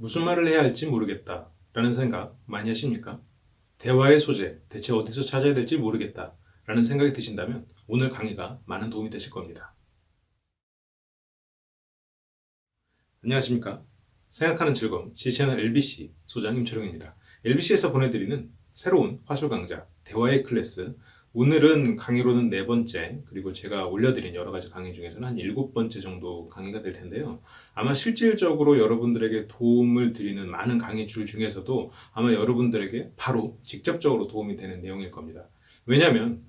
무슨 말을 해야 할지 모르겠다 라는 생각 많이 하십니까? 대화의 소재, 대체 어디서 찾아야 될지 모르겠다 라는 생각이 드신다면 오늘 강의가 많은 도움이 되실 겁니다. 안녕하십니까? 생각하는 즐거움, 지시하는 LBC 소장 임철웅입니다. LBC에서 보내드리는 새로운 화술 강좌, 대화의 클래스. 오늘은 강의로는 4번째, 그리고 제가 올려드린 여러 가지 강의 중에서는 한 7번째 정도 강의가 될 텐데요. 아마 실질적으로 여러분들에게 도움을 드리는 많은 강의줄 중에서도 아마 여러분들에게 바로 직접적으로 도움이 되는 내용일 겁니다. 왜냐하면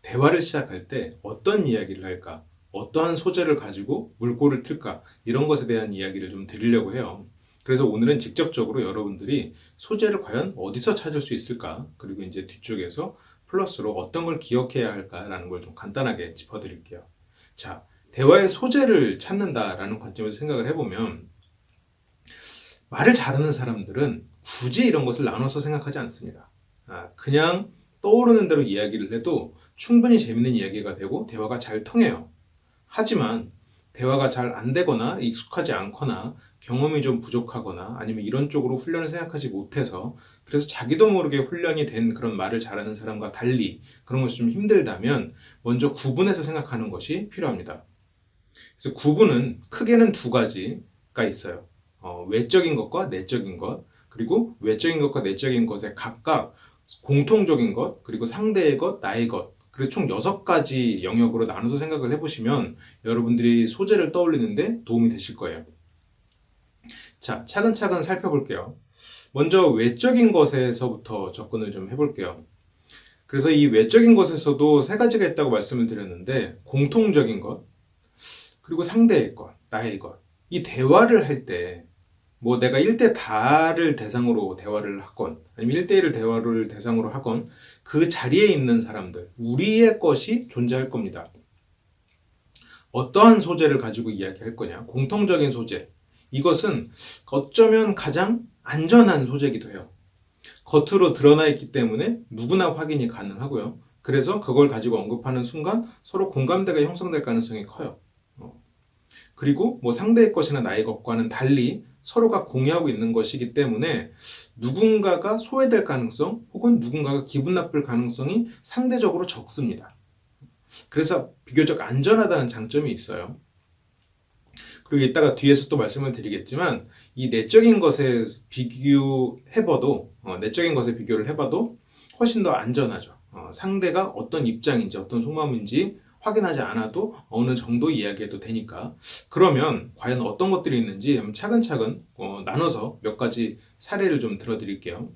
대화를 시작할 때 어떤 이야기를 할까? 어떠한 소재를 가지고 물꼬를 틀까? 이런 것에 대한 이야기를 좀 드리려고 해요. 그래서 오늘은 직접적으로 여러분들이 소재를 과연 어디서 찾을 수 있을까? 그리고 이제 뒤쪽에서 플러스로 어떤 걸 기억해야 할까라는 걸 좀 간단하게 짚어드릴게요. 자, 대화의 소재를 찾는다라는 관점에서 생각을 해보면 말을 잘하는 사람들은 굳이 이런 것을 나눠서 생각하지 않습니다. 그냥 떠오르는 대로 이야기를 해도 충분히 재밌는 이야기가 되고 대화가 잘 통해요. 하지만 대화가 잘 안 되거나 익숙하지 않거나 경험이 좀 부족하거나 아니면 이런 쪽으로 훈련을 생각하지 못해서 그래서 자기도 모르게 훈련이 된 그런 말을 잘하는 사람과 달리 그런 것이 좀 힘들다면 먼저 구분해서 생각하는 것이 필요합니다. 그래서 구분은 크게는 2가지가 있어요. 외적인 것과 내적인 것, 그리고 외적인 것과 내적인 것에 각각 공통적인 것, 그리고 상대의 것, 나의 것, 그리고 총 6가지 영역으로 나눠서 생각을 해보시면 여러분들이 소재를 떠올리는데 도움이 되실 거예요. 자, 차근차근 살펴볼게요. 먼저 외적인 것에서부터 접근을 좀 해볼게요. 그래서 이 외적인 것에서도 3가지가 있다고 말씀을 드렸는데 공통적인 것, 그리고 상대의 것, 나의 것. 이 대화를 할 때 뭐 내가 1대 다를 대상으로 대화를 하건 아니면 1대1을 대화를 대상으로 하건 그 자리에 있는 사람들, 우리의 것이 존재할 겁니다. 어떠한 소재를 가지고 이야기할 거냐? 공통적인 소재. 이것은 어쩌면 가장 안전한 소재이기도 해요. 겉으로 드러나 있기 때문에 누구나 확인이 가능하고요. 그래서 그걸 가지고 언급하는 순간 서로 공감대가 형성될 가능성이 커요. 그리고 뭐 상대의 것이나 나의 것과는 달리 서로가 공유하고 있는 것이기 때문에 누군가가 소외될 가능성 혹은 누군가가 기분 나쁠 가능성이 상대적으로 적습니다. 그래서 비교적 안전하다는 장점이 있어요. 그리고 이따가 뒤에서 또 말씀을 드리겠지만 이 내적인 것에 내적인 것에 비교를 해봐도 훨씬 더 안전하죠. 상대가 어떤 입장인지 어떤 속마음인지 확인하지 않아도 어느 정도 이야기해도 되니까. 그러면 과연 어떤 것들이 있는지 차근차근 나눠서 몇 가지 사례를 좀 들어드릴게요.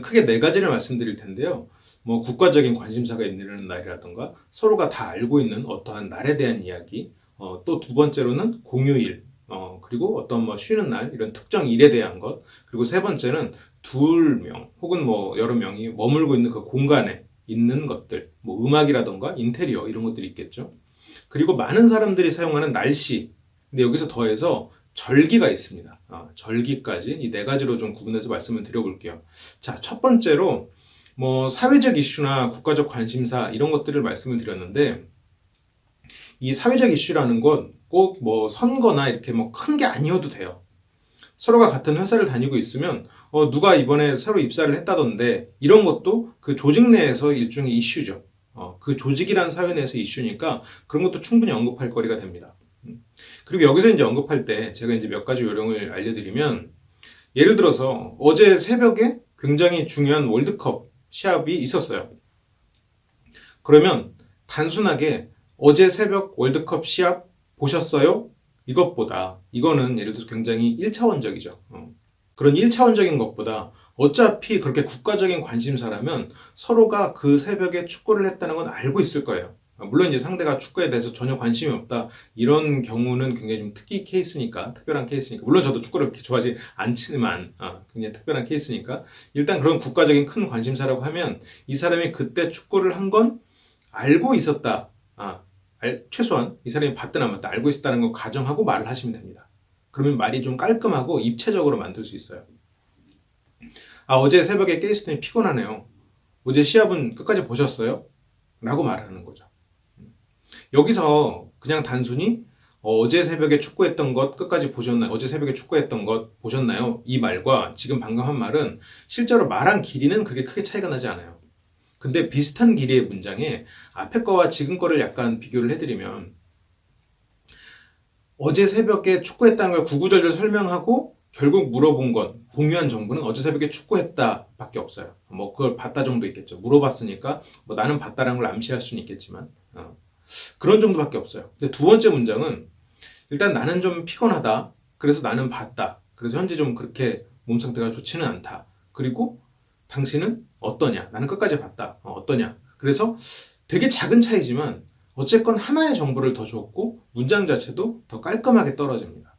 크게 4가지를 말씀드릴 텐데요. 뭐 국가적인 관심사가 있는 날이라든가 서로가 다 알고 있는 어떠한 날에 대한 이야기, 또 2번째로는 공휴일, 그리고 어떤 뭐 쉬는 날 이런 특정 일에 대한 것, 그리고 3번째는 2명 혹은 뭐 여러 명이 머물고 있는 그 공간에 있는 것들, 뭐 음악이라던가 인테리어 이런 것들이 있겠죠. 그리고 많은 사람들이 사용하는 날씨, 근데 여기서 더해서 절기가 있습니다. 절기까지 이 4가지로 좀 구분해서 말씀을 드려볼게요. 자, 첫 번째로 뭐 사회적 이슈나 국가적 관심사 이런 것들을 말씀을 드렸는데 이 사회적 이슈라는 건 꼭 뭐 선거나 이렇게 뭐 큰 게 아니어도 돼요. 서로가 같은 회사를 다니고 있으면 누가 이번에 새로 입사를 했다던데 이런 것도 그 조직 내에서 일종의 이슈죠. 그 조직이란 사회 내에서 이슈니까 그런 것도 충분히 언급할 거리가 됩니다. 그리고 여기서 이제 언급할 때 제가 이제 몇 가지 요령을 알려드리면 예를 들어서 어제 새벽에 굉장히 중요한 월드컵 시합이 있었어요. 그러면 단순하게 어제 새벽 월드컵 시합 보셨어요? 이것보다 이거는 예를 들어서 굉장히 1차원적이죠. 그런 1차원적인 것보다 어차피 그렇게 국가적인 관심사라면 서로가 그 새벽에 축구를 했다는 건 알고 있을 거예요. 물론 이제 상대가 축구에 대해서 전혀 관심이 없다 이런 경우는 굉장히 좀 특별한 케이스니까 물론 저도 축구를 그렇게 좋아하지 않지만 굉장히 특별한 케이스니까 일단 그런 국가적인 큰 관심사라고 하면 이 사람이 그때 축구를 한 건 알고 있었다. 최소한 이 사람이 봤든 안 봤든 알고 있었다는 거 가정하고 말을 하시면 됩니다. 그러면 말이 좀 깔끔하고 입체적으로 만들 수 있어요. 어제 새벽에 깨 있었더니 피곤하네요. 어제 시합은 끝까지 보셨어요? 라고 말하는 거죠. 여기서 그냥 단순히 어제 새벽에 축구했던 것 끝까지 보셨나요? 어제 새벽에 축구했던 것 보셨나요? 이 말과 지금 방금 한 말은 실제로 말한 길이는 그게 크게 차이가 나지 않아요. 근데 비슷한 길이의 문장에 앞에 거와 지금 거를 약간 비교를 해드리면 어제 새벽에 축구했다는 걸 구구절절 설명하고 결국 물어본 건 공유한 정보는 어제 새벽에 축구했다 밖에 없어요. 뭐 그걸 봤다 정도 있겠죠. 물어봤으니까 뭐 나는 봤다라는 걸 암시할 수는 있겠지만 그런 정도밖에 없어요. 근데 두 번째 문장은 일단 나는 좀 피곤하다. 그래서 나는 봤다. 그래서 현재 좀 그렇게 몸 상태가 좋지는 않다. 그리고 당신은 어떠냐? 나는 끝까지 봤다. 어떠냐? 그래서 되게 작은 차이지만 어쨌건 하나의 정보를 더 줬고 문장 자체도 더 깔끔하게 떨어집니다.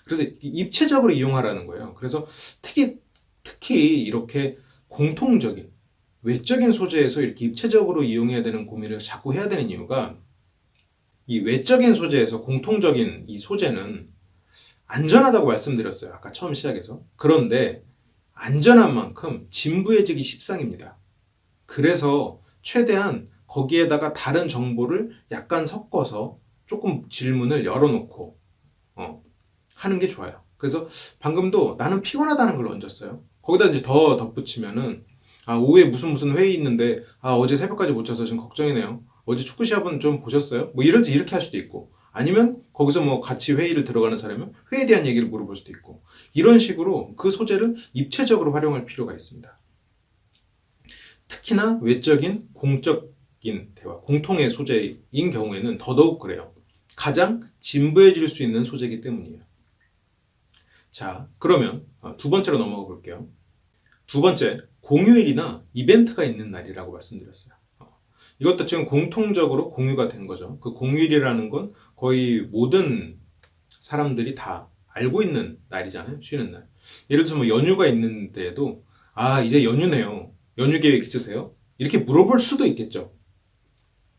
그래서 입체적으로 이용하라는 거예요. 그래서 특히 이렇게 공통적인 외적인 소재에서 이렇게 입체적으로 이용해야 되는 고민을 자꾸 해야 되는 이유가 이 외적인 소재에서 공통적인 이 소재는 안전하다고 말씀드렸어요. 아까 처음 시작해서. 그런데 안전한 만큼 진부해지기 십상입니다. 그래서 최대한 거기에다가 다른 정보를 약간 섞어서 조금 질문을 열어놓고 하는 게 좋아요. 그래서 방금도 나는 피곤하다는 걸 얹었어요. 거기다 이제 더 덧붙이면은 오후에 무슨 회의 있는데 어제 새벽까지 못 자서 지금 걱정이네요. 어제 축구 시합은 좀 보셨어요? 뭐 이렇게 할 수도 있고 아니면 거기서 뭐 같이 회의를 들어가는 사람이면 회의에 대한 얘기를 물어볼 수도 있고 이런 식으로 그 소재를 입체적으로 활용할 필요가 있습니다. 특히나 외적인 공적인 대화, 공통의 소재인 경우에는 더더욱 그래요. 가장 진부해질 수 있는 소재이기 때문이에요. 자, 그러면 두 번째로 넘어가 볼게요. 두 번째, 공휴일이나 이벤트가 있는 날이라고 말씀드렸어요. 이것도 지금 공통적으로 공유가 된 거죠. 그 공휴일이라는 건 거의 모든 사람들이 다 알고 있는 날이잖아요. 쉬는 날. 예를 들어서 뭐 연휴가 있는데도 이제 연휴네요. 연휴 계획 있으세요? 이렇게 물어볼 수도 있겠죠.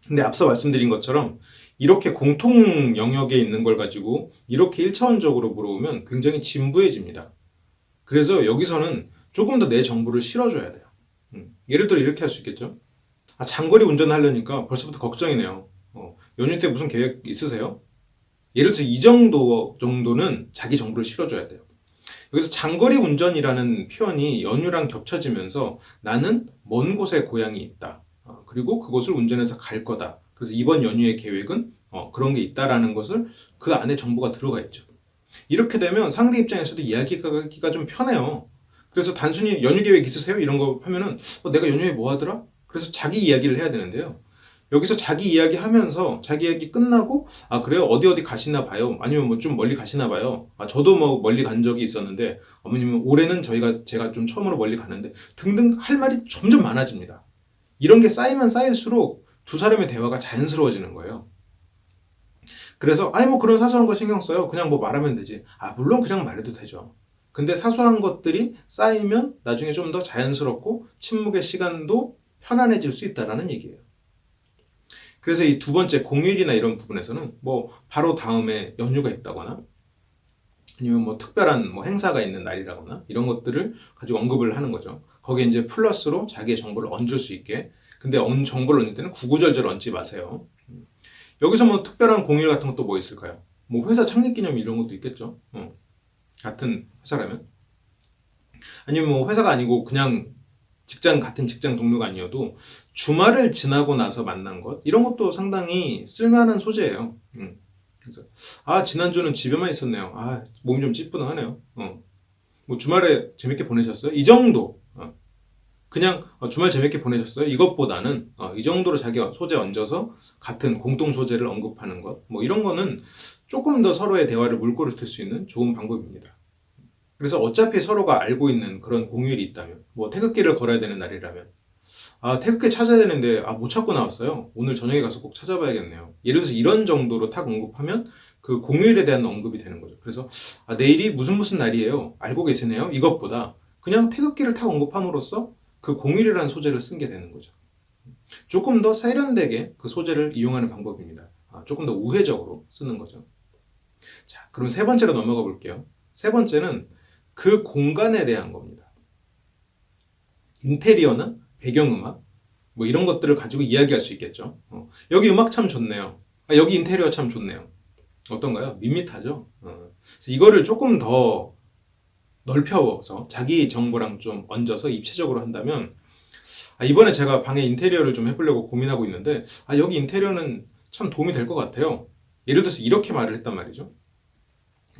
근데 앞서 말씀드린 것처럼 이렇게 공통 영역에 있는 걸 가지고 이렇게 1차원적으로 물어보면 굉장히 진부해집니다. 그래서 여기서는 조금 더 내 정보를 실어줘야 돼요. 예를 들어 이렇게 할 수 있겠죠. 장거리 운전하려니까 벌써부터 걱정이네요. 연휴 때 무슨 계획 있으세요? 예를 들어 이 정도는 자기 정보를 실어줘야 돼요. 여기서 장거리 운전이라는 표현이 연휴랑 겹쳐지면서 나는 먼 곳에 고향이 있다. 그리고 그곳을 운전해서 갈 거다. 그래서 이번 연휴의 계획은 그런 게 있다라는 것을 그 안에 정보가 들어가 있죠. 이렇게 되면 상대 입장에서도 이야기하기가 좀 편해요. 그래서 단순히 연휴 계획 있으세요? 이런 거 하면은 내가 연휴에 뭐 하더라? 그래서 자기 이야기를 해야 되는데요. 여기서 자기 이야기 하면서 자기 이야기 끝나고 그래요? 어디 가시나 봐요? 아니면 뭐 좀 멀리 가시나 봐요? 저도 뭐 멀리 간 적이 있었는데 어머님은 올해는 제가 좀 처음으로 멀리 갔는데 등등 할 말이 점점 많아집니다. 이런 게 쌓이면 쌓일수록 두 사람의 대화가 자연스러워지는 거예요. 그래서 뭐 그런 사소한 거 신경 써요. 그냥 뭐 말하면 되지. 물론 그냥 말해도 되죠. 근데 사소한 것들이 쌓이면 나중에 좀 더 자연스럽고 침묵의 시간도 편안해질 수 있다는 얘기예요. 그래서 이 두 번째 공휴일이나 이런 부분에서는 뭐 바로 다음에 연휴가 있다거나 아니면 뭐 특별한 뭐 행사가 있는 날이라거나 이런 것들을 가지고 언급을 하는 거죠. 거기에 이제 플러스로 자기의 정보를 얹을 수 있게. 근데 정보를 얹을 때는 구구절절 얹지 마세요. 여기서 뭐 특별한 공휴일 같은 것도 뭐 있을까요? 뭐 회사 창립기념일 이런 것도 있겠죠. 같은 회사라면. 아니면 뭐 회사가 아니고 그냥 같은 직장 동료가 아니어도 주말을 지나고 나서 만난 것 이런 것도 상당히 쓸만한 소재예요. 그래서 지난주는 집에만 있었네요. 몸이 좀 찌뿌둥하네요. 뭐 주말에 재밌게 보내셨어요? 이 정도. 그냥 주말 재밌게 보내셨어요? 이것보다는 이 정도로 자기 소재 얹어서 같은 공통 소재를 언급하는 것 뭐 이런 거는 조금 더 서로의 대화를 물꼬를 틀 수 있는 좋은 방법입니다. 그래서 어차피 서로가 알고 있는 그런 공휴일이 있다면 뭐 태극기를 걸어야 되는 날이라면 태극기 찾아야 되는데 못 찾고 나왔어요. 오늘 저녁에 가서 꼭 찾아봐야겠네요. 예를 들어서 이런 정도로 탁 언급하면 그 공휴일에 대한 언급이 되는 거죠. 그래서 내일이 무슨 날이에요? 알고 계시네요? 이것보다 그냥 태극기를 탁 언급함으로써 그 공휴일이라는 소재를 쓴 게 되는 거죠. 조금 더 세련되게 그 소재를 이용하는 방법입니다. 조금 더 우회적으로 쓰는 거죠. 자, 그럼 세 번째로 넘어가 볼게요. 세 번째는 그 공간에 대한 겁니다. 인테리어나 배경음악 뭐 이런 것들을 가지고 이야기할 수 있겠죠. 여기 음악 참 좋네요. 여기 인테리어 참 좋네요. 어떤가요? 밋밋하죠? 그래서 이거를 조금 더 넓혀서 자기 정보랑 좀 얹어서 입체적으로 한다면, 이번에 제가 방에 인테리어를 좀 해보려고 고민하고 있는데, 여기 인테리어는 참 도움이 될 것 같아요. 예를 들어서 이렇게 말을 했단 말이죠.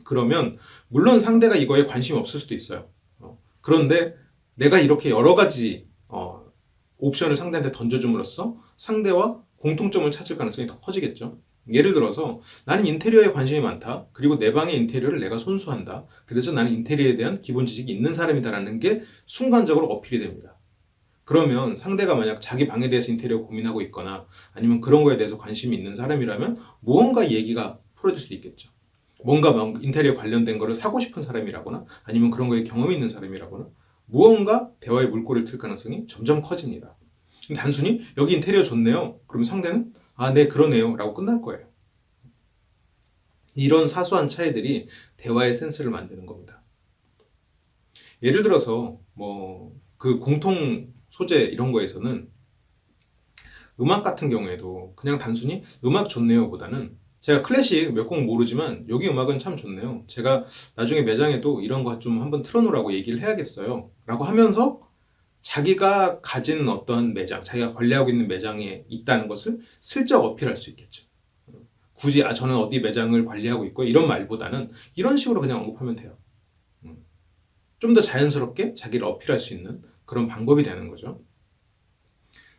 그러면 물론 상대가 이거에 관심이 없을 수도 있어요. 그런데 내가 이렇게 여러 가지 옵션을 상대한테 던져줌으로써 상대와 공통점을 찾을 가능성이 더 커지겠죠. 예를 들어서 나는 인테리어에 관심이 많다. 그리고 내 방의 인테리어를 내가 손수한다. 그래서 나는 인테리어에 대한 기본 지식이 있는 사람이다라는 게 순간적으로 어필이 됩니다. 그러면 상대가 만약 자기 방에 대해서 인테리어 고민하고 있거나 아니면 그런 거에 대해서 관심이 있는 사람이라면 무언가 얘기가 풀어질 수도 있겠죠. 뭔가 인테리어 관련된 거를 사고 싶은 사람이라거나 아니면 그런 거에 경험이 있는 사람이라거나 무언가 대화의 물꼬를 틀 가능성이 점점 커집니다. 단순히 여기 인테리어 좋네요. 그러면 상대는 네 그러네요 라고 끝날 거예요. 이런 사소한 차이들이 대화의 센스를 만드는 겁니다. 예를 들어서 그 공통 소재 이런 거에서는 음악 같은 경우에도 그냥 단순히 음악 좋네요 보다는 제가 클래식 몇 곡 모르지만 여기 음악은 참 좋네요. 제가 나중에 매장에도 이런 거 좀 한번 틀어놓으라고 얘기를 해야겠어요. 라고 하면서 자기가 가진 어떤 매장, 자기가 관리하고 있는 매장에 있다는 것을 슬쩍 어필할 수 있겠죠. 굳이 저는 어디 매장을 관리하고 있고 이런 말보다는 이런 식으로 그냥 언급하면 돼요. 좀 더 자연스럽게 자기를 어필할 수 있는 그런 방법이 되는 거죠.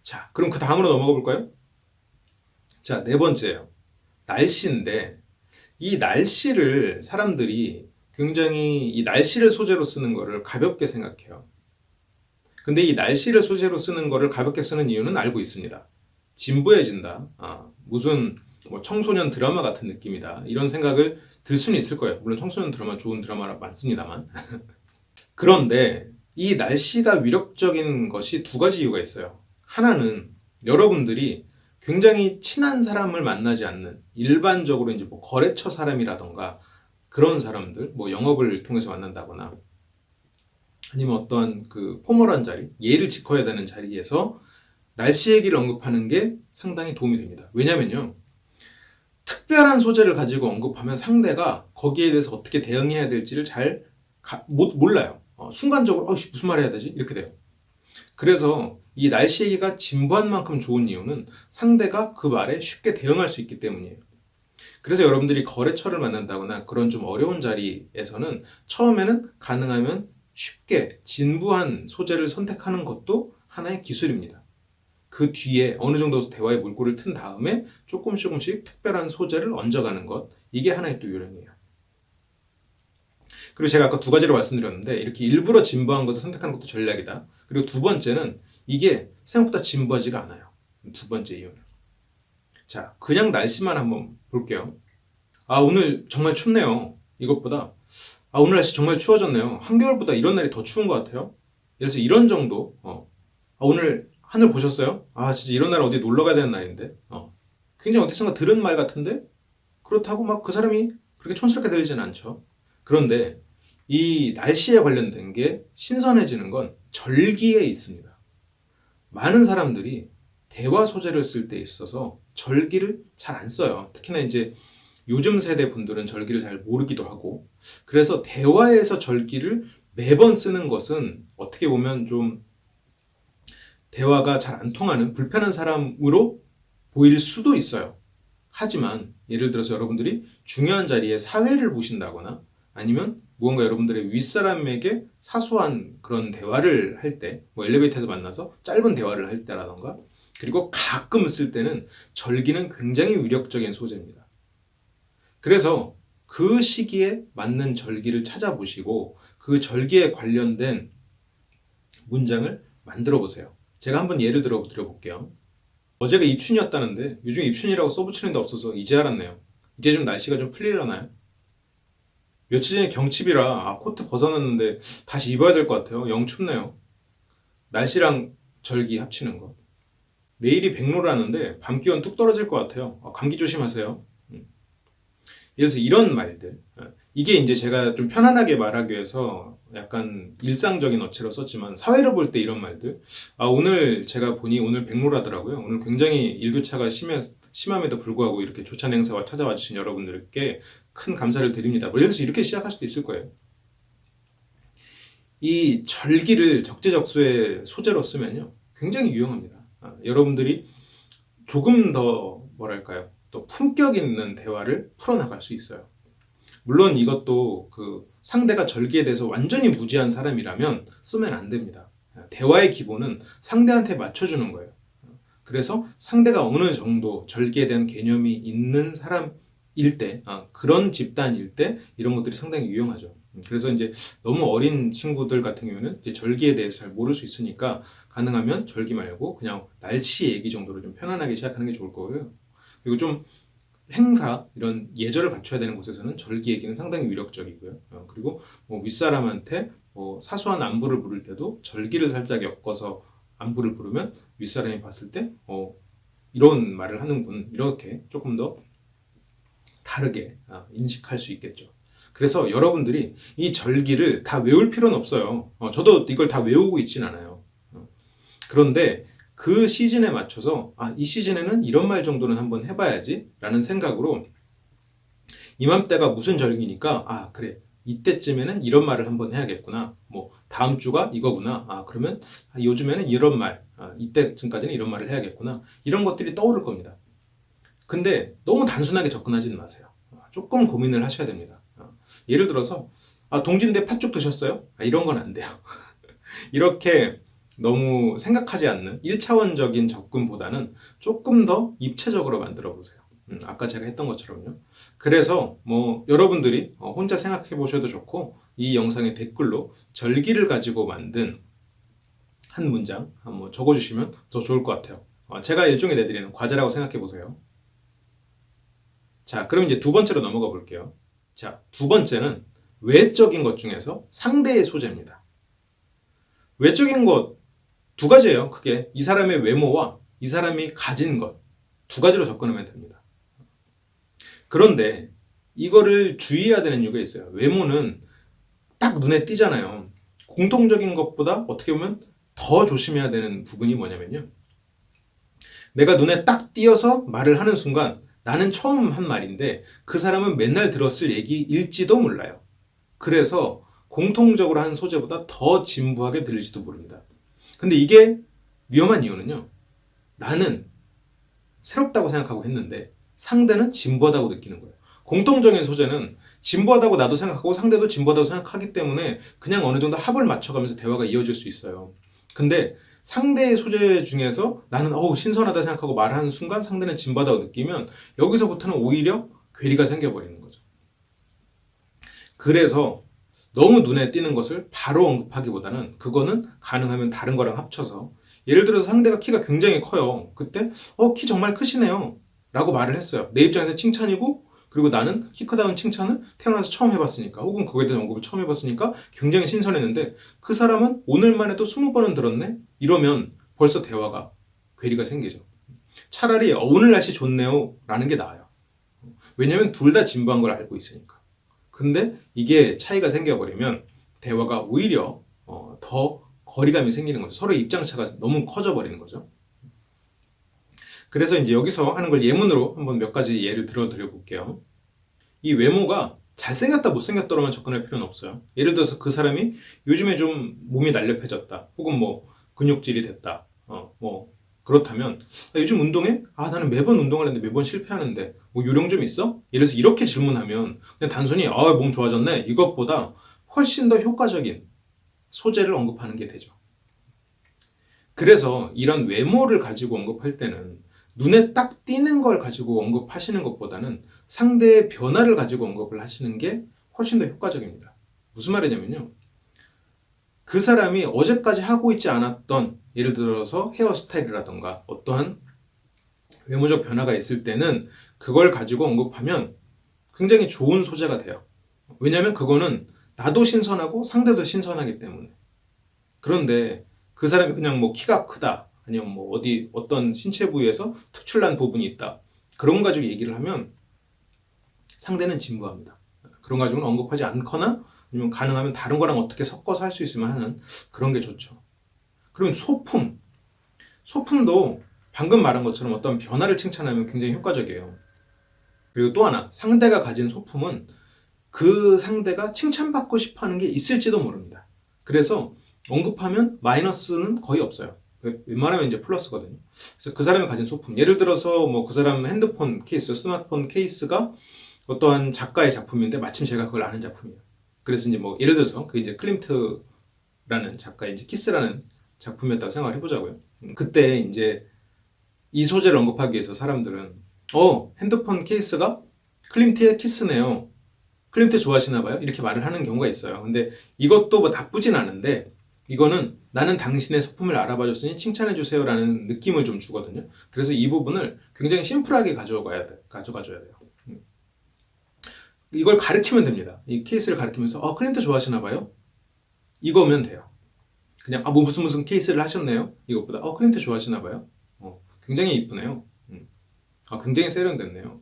자, 그럼 그 다음으로 넘어가 볼까요? 자, 네 번째예요. 날씨인데 이 날씨를 사람들이 굉장히 이 날씨를 소재로 쓰는 거를 가볍게 생각해요. 근데 이 날씨를 소재로 쓰는 거를 가볍게 쓰는 이유는 알고 있습니다. 진부해진다. 무슨 청소년 드라마 같은 느낌이다. 이런 생각을 들 수는 있을 거예요. 물론 청소년 드라마 좋은 드라마 많습니다만. 그런데 이 날씨가 위력적인 것이 두 가지 이유가 있어요. 하나는 여러분들이 굉장히 친한 사람을 만나지 않는 일반적으로 이제 거래처 사람이라던가 그런 사람들, 영업을 통해서 만난다거나 아니면 어떠한 그 포멀한 자리, 예를 지켜야 되는 자리에서 날씨 얘기를 언급하는 게 상당히 도움이 됩니다. 왜냐면요, 특별한 소재를 가지고 언급하면 상대가 거기에 대해서 어떻게 대응해야 될지를 잘 몰라요. 순간적으로 무슨 말 해야 되지? 이렇게 돼요. 그래서 이 날씨 얘기가 진부한 만큼 좋은 이유는 상대가 그 말에 쉽게 대응할 수 있기 때문이에요. 그래서 여러분들이 거래처를 만난다거나 그런 좀 어려운 자리에서는 처음에는 가능하면 쉽게 진부한 소재를 선택하는 것도 하나의 기술입니다. 그 뒤에 어느 정도 대화의 물꼬를 튼 다음에 조금씩 특별한 소재를 얹어가는 것, 이게 하나의 또 요령이에요. 그리고 제가 아까 두 가지로 말씀드렸는데 이렇게 일부러 진부한 것을 선택하는 것도 전략이다. 그리고 두 번째는 이게 생각보다 진부하지가 않아요. 두 번째 이유는. 자, 그냥 날씨만 한번 볼게요. 오늘 정말 춥네요. 이것보다 오늘 날씨 정말 추워졌네요. 한겨울보다 이런 날이 더 추운 것 같아요. 그래서 이런 정도 오늘 하늘 보셨어요? 진짜 이런 날 어디 놀러 가야 되는 날인데 굉장히 어디선가 들은 말 같은데 그렇다고 막 그 사람이 그렇게 촌스럽게 들리지는 않죠. 그런데 이 날씨에 관련된 게 신선해지는 건 절기에 있습니다. 많은 사람들이 대화 소재를 쓸 때 있어서 절기를 잘 안 써요. 특히나 이제 요즘 세대 분들은 절기를 잘 모르기도 하고, 그래서 대화에서 절기를 매번 쓰는 것은 어떻게 보면 좀 대화가 잘 안 통하는 불편한 사람으로 보일 수도 있어요. 하지만 예를 들어서 여러분들이 중요한 자리에 사회를 보신다거나 아니면 무언가 여러분들의 윗사람에게 사소한 그런 대화를 할 때, 엘리베이터에서 만나서 짧은 대화를 할 때라던가, 그리고 가끔 쓸 때는 절기는 굉장히 위력적인 소재입니다. 그래서 그 시기에 맞는 절기를 찾아보시고 그 절기에 관련된 문장을 만들어 보세요. 제가 한번 예를 들어 드려볼게요. 어제가 입춘이었다는데 요즘 입춘이라고 써붙이는 데 없어서 이제 알았네요. 이제 좀 날씨가 좀 풀리려나요? 며칠 전에 경칩이라 코트 벗어놨는데 다시 입어야 될 것 같아요. 영 춥네요. 날씨랑 절기 합치는 거. 내일이 백로라는데 밤 기온 뚝 떨어질 것 같아요. 감기 조심하세요. 그래서 이런 말들, 이게 이제 제가 좀 편안하게 말하기 위해서 약간 일상적인 어체로 썼지만 사회로 볼 때 이런 말들, 오늘 제가 보니 오늘 백로라더라고요. 오늘 굉장히 일교차가 심함에도 불구하고 이렇게 조찬 행사와 찾아와 주신 여러분들께 큰 감사를 드립니다. 뭐 예를 들어서 이렇게 시작할 수도 있을 거예요. 이 절기를 적재적소의 소재로 쓰면요, 굉장히 유용합니다. 여러분들이 조금 더 뭐랄까요, 또 품격 있는 대화를 풀어나갈 수 있어요. 물론 이것도 그 상대가 절기에 대해서 완전히 무지한 사람이라면 쓰면 안 됩니다. 대화의 기본은 상대한테 맞춰주는 거예요. 그래서 상대가 어느 정도 절기에 대한 개념이 있는 사람일 때, 그런 집단일 때 이런 것들이 상당히 유용하죠. 그래서 이제 너무 어린 친구들 같은 경우는 이제 절기에 대해서 잘 모를 수 있으니까 가능하면 절기 말고 그냥 날씨 얘기 정도로 좀 편안하게 시작하는 게 좋을 거고요. 그리고 좀 행사, 이런 예절을 갖춰야 되는 곳에서는 절기 얘기는 상당히 위력적이고요. 그리고 뭐 윗사람한테 사소한 안부를 물을 때도 절기를 살짝 엮어서 안부를 부르면 윗사람이 봤을 때 이런 말을 하는군, 이렇게 조금 더 다르게 인식할 수 있겠죠. 그래서 여러분들이 이 절기를 다 외울 필요는 없어요. 저도 이걸 다 외우고 있진 않아요. 그런데 그 시즌에 맞춰서 이 시즌에는 이런 말 정도는 한번 해봐야지 라는 생각으로 이맘때가 무슨 절기니까 그래, 이때쯤에는 이런 말을 한번 해야겠구나, 뭐 다음 주가 이거구나, 그러면 요즘에는 이런 말, 이때쯤까지는 이런 말을 해야겠구나, 이런 것들이 떠오를 겁니다. 근데 너무 단순하게 접근하지는 마세요. 조금 고민을 하셔야 됩니다. 예를 들어서 동진대 팥죽 드셨어요? 이런 건 안 돼요. 이렇게 너무 생각하지 않는 1차원적인 접근보다는 조금 더 입체적으로 만들어 보세요. 아까 제가 했던 것처럼요. 그래서 뭐 여러분들이 혼자 생각해 보셔도 좋고, 이 영상의 댓글로 절기를 가지고 만든 한 문장 한번 적어주시면 더 좋을 것 같아요. 제가 일종의 내드리는 과제라고 생각해 보세요. 자, 그럼 이제 두 번째로 넘어가 볼게요. 자, 두 번째는 외적인 것 중에서 상대의 소재입니다. 외적인 것 두 가지예요. 크게 이 사람의 외모와 이 사람이 가진 것, 두 가지로 접근하면 됩니다. 그런데 이거를 주의해야 되는 이유가 있어요. 외모는 딱 눈에 띄잖아요. 공통적인 것보다 어떻게 보면 더 조심해야 되는 부분이 뭐냐면요, 내가 눈에 딱 띄어서 말을 하는 순간 나는 처음 한 말인데 그 사람은 맨날 들었을 얘기일지도 몰라요. 그래서 공통적으로 한 소재보다 더 진부하게 들릴지도 모릅니다. 근데 이게 위험한 이유는요, 나는 새롭다고 생각하고 했는데 상대는 진부하다고 느끼는 거예요. 공통적인 소재는 진부하다고 나도 생각하고 상대도 진부하다고 생각하기 때문에 그냥 어느 정도 합을 맞춰가면서 대화가 이어질 수 있어요. 근데 상대의 소재 중에서 나는 신선하다 생각하고 말하는 순간 상대는 진부하다고 느끼면 여기서부터는 오히려 괴리가 생겨버리는 거죠. 그래서 너무 눈에 띄는 것을 바로 언급하기보다는 그거는 가능하면 다른 거랑 합쳐서, 예를 들어서 상대가 키가 굉장히 커요. 그때 키 정말 크시네요 라고 말을 했어요. 내 입장에서 칭찬이고, 그리고 나는 키 크다는 칭찬을 태어나서 처음 해봤으니까, 혹은 그거에 대한 언급을 처음 해봤으니까 굉장히 신선했는데 그 사람은 오늘만 해도 20번은 들었네? 이러면 벌써 대화가 괴리가 생기죠. 차라리 오늘 날씨 좋네요 라는 게 나아요. 왜냐면 둘 다 진부한 걸 알고 있으니까. 근데 이게 차이가 생겨버리면 대화가 오히려 더 거리감이 생기는 거죠. 서로의 입장차가 너무 커져버리는 거죠. 그래서 이제 여기서 하는 걸 예문으로 한번 몇 가지 예를 들어드려 볼게요. 이 외모가 잘생겼다 못생겼다로만 접근할 필요는 없어요. 예를 들어서 그 사람이 요즘에 좀 몸이 날렵해졌다, 혹은 뭐 근육질이 됐다, 뭐 그렇다면 요즘 운동해? 나는 매번 운동하는데 매번 실패하는데 뭐 요령 좀 있어? 예를 들어서 이렇게 질문하면 그냥 단순히 몸 좋아졌네, 이것보다 훨씬 더 효과적인 소재를 언급하는 게 되죠. 그래서 이런 외모를 가지고 언급할 때는 눈에 딱 띄는 걸 가지고 언급하시는 것보다는 상대의 변화를 가지고 언급을 하시는 게 훨씬 더 효과적입니다. 무슨 말이냐면요, 그 사람이 어제까지 하고 있지 않았던, 예를 들어서 헤어스타일이라던가 어떠한 외모적 변화가 있을 때는 그걸 가지고 언급하면 굉장히 좋은 소재가 돼요. 왜냐하면 그거는 나도 신선하고 상대도 신선하기 때문에. 그런데 그 사람이 그냥 뭐 키가 크다, 아니면 뭐 어떤 신체 부위에서 특출난 부분이 있다, 그런 가지고 얘기를 하면 상대는 진부합니다. 그런 가지고는 언급하지 않거나 아니면 가능하면 다른 거랑 어떻게 섞어서 할 수 있으면 하는 그런 게 좋죠. 그리고 소품도 방금 말한 것처럼 어떤 변화를 칭찬하면 굉장히 효과적이에요. 그리고 또 하나, 상대가 가진 소품은 그 상대가 칭찬받고 싶어 하는 게 있을지도 모릅니다. 그래서 언급하면 마이너스는 거의 없어요. 웬만하면 이제 플러스거든요. 그래서 그 사람이 가진 소품, 예를 들어서 뭐 그 사람 핸드폰 케이스, 스마트폰 케이스가 어떠한 작가의 작품인데 마침 제가 그걸 아는 작품이에요. 그래서 이제 뭐 예를 들어서 그 이제 클림트라는 작가의 이제 키스라는 작품이었다고 생각을 해보자고요. 그때 이제 이 소재를 언급하기 위해서 사람들은 핸드폰 케이스가 클림트의 키스네요. 클림트 좋아하시나 봐요? 이렇게 말을 하는 경우가 있어요. 근데 이것도 뭐 나쁘진 않은데 이거는 나는 당신의 소품을 알아봐 줬으니 칭찬해 주세요라는 느낌을 좀 주거든요. 그래서 이 부분을 굉장히 심플하게 가져가줘야 돼요. 이걸 가르치면 됩니다. 이 케이스를 가르치면서 클림트 좋아하시나 봐요? 이거면 돼요. 그냥 뭐 무슨 케이스를 하셨네요? 이것보다 클림트 좋아하시나 봐요? 굉장히 이쁘네요. 굉장히 세련됐네요.